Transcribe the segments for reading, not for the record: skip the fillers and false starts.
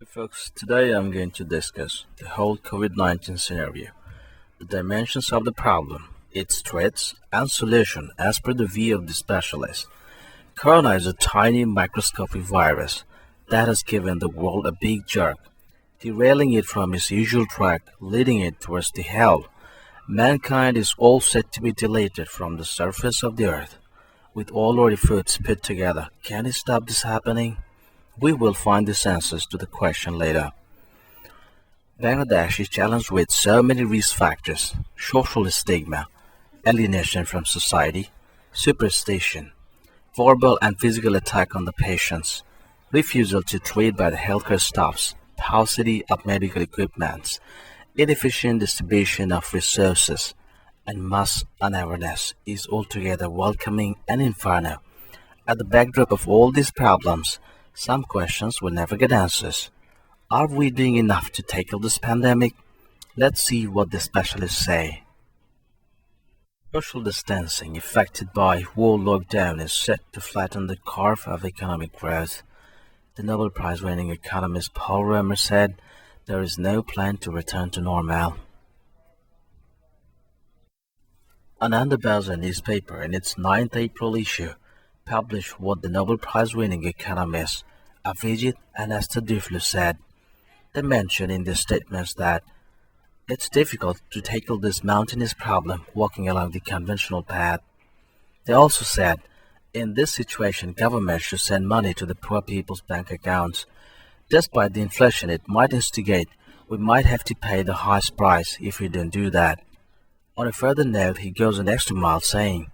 Folks, today I'm going to discuss the whole COVID-19 scenario, the dimensions of the problem, its threats, and solution as per the view of the specialist. Corona is a tiny microscopic virus that has given the world a big jerk, derailing it from its usual track, leading it towards the hell. Mankind is all set to be deleted from the surface of the earth. With all our efforts put together, can it stop this happening? We will find the answers to the question later. Bangladesh is challenged with so many risk factors: social stigma, alienation from society, superstition, verbal and physical attack on the patients, refusal to treat by the healthcare staffs, paucity of medical equipment, inefficient distribution of resources, and mass unawareness is altogether welcoming an inferno. At the backdrop of all these problems, some questions will never get answers. Are we doing enough to tackle this pandemic? Let's see what the specialists say. Social distancing affected by world lockdown is set to flatten the curve of economic growth. The Nobel Prize winning economist Paul Romer said there is no plan to return to normal. Ananda Bauza newspaper in its 9th April issue published what the Nobel Prize winning economists Avijit and Esther Duflo said. They mentioned in their statements that it's difficult to tackle this mountainous problem walking along the conventional path. They also said, in this situation, government should send money to the poor people's bank accounts. Despite the inflation it might instigate, we might have to pay the highest price if we don't do that. On a further note, he goes an extra mile saying,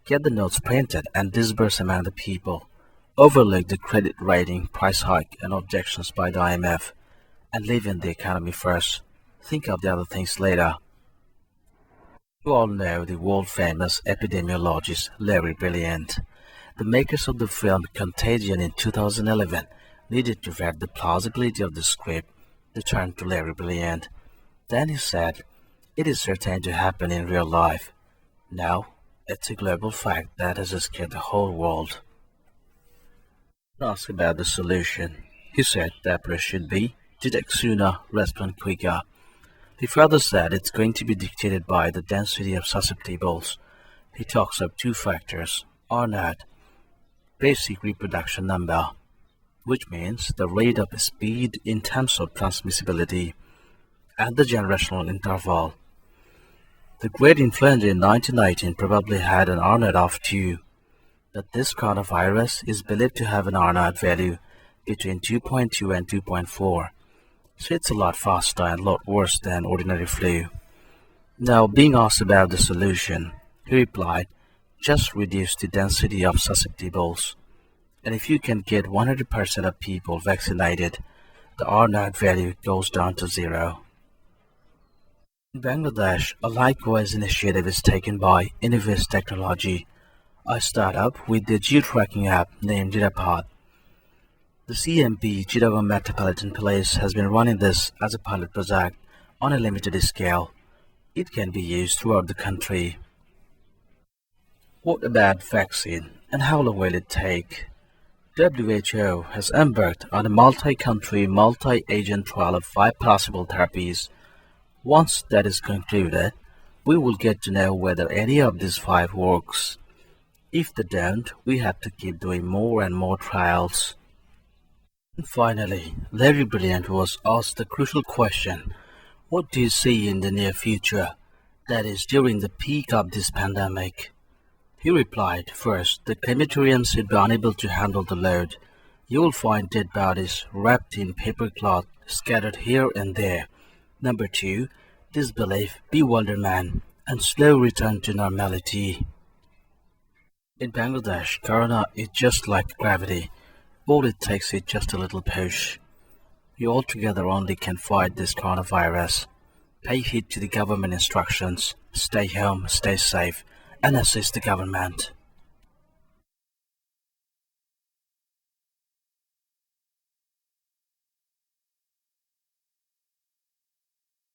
get the notes printed and disburse among the people. Overlook the credit rating, price hike, and objections by the IMF, and live in the economy first. Think of the other things later. You all know the world-famous epidemiologist Larry Brilliant. The makers of the film Contagion in 2011 needed to vet the plausibility of the script. They turned to Larry Brilliant. Then he said, it is certain to happen in real life. Now, it's a global fact that has scared the whole world. Asked about the solution, he said the approach should be detect sooner, respond quicker. He further said it's going to be dictated by the density of susceptibles. He talks of two factors, R naught, basic reproduction number, which means the rate of speed in terms of transmissibility, and the generational interval. The great influenza in 1919 probably had an R naught of 2, but this coronavirus is believed to have an R naught value between 2.2 and 2.4, so it's a lot faster and a lot worse than ordinary flu. Now, being asked about the solution, he replied, just reduce the density of susceptibles, and if you can get 100% of people vaccinated, the R naught value goes down to 0. In Bangladesh, a likewise initiative is taken by Innovis Technology, a startup with the geo-tracking app named Jirapod. The CMP Chittagong Metropolitan Police has been running this as a pilot project on a limited scale. It can be used throughout the country. What about vaccine and how long will it take? WHO has embarked on a multi-country, multi-agent trial of 5 possible therapies. Once that is concluded, we will get to know whether any of these 5 works. If they don't, we have to keep doing more and more trials. And finally, Larry Brilliant was asked the crucial question, what do you see in the near future, that is, during the peak of this pandemic? He replied, first, the crematoriums should be unable to handle the load. You will find dead bodies wrapped in paper cloth scattered here and there. Number 2, disbelief, bewilderment, and slow return to normality. In Bangladesh, Corona is just like gravity. All it takes is just a little push. We all together only can fight this coronavirus. Pay heed to the government instructions. Stay home, stay safe, and assist the government.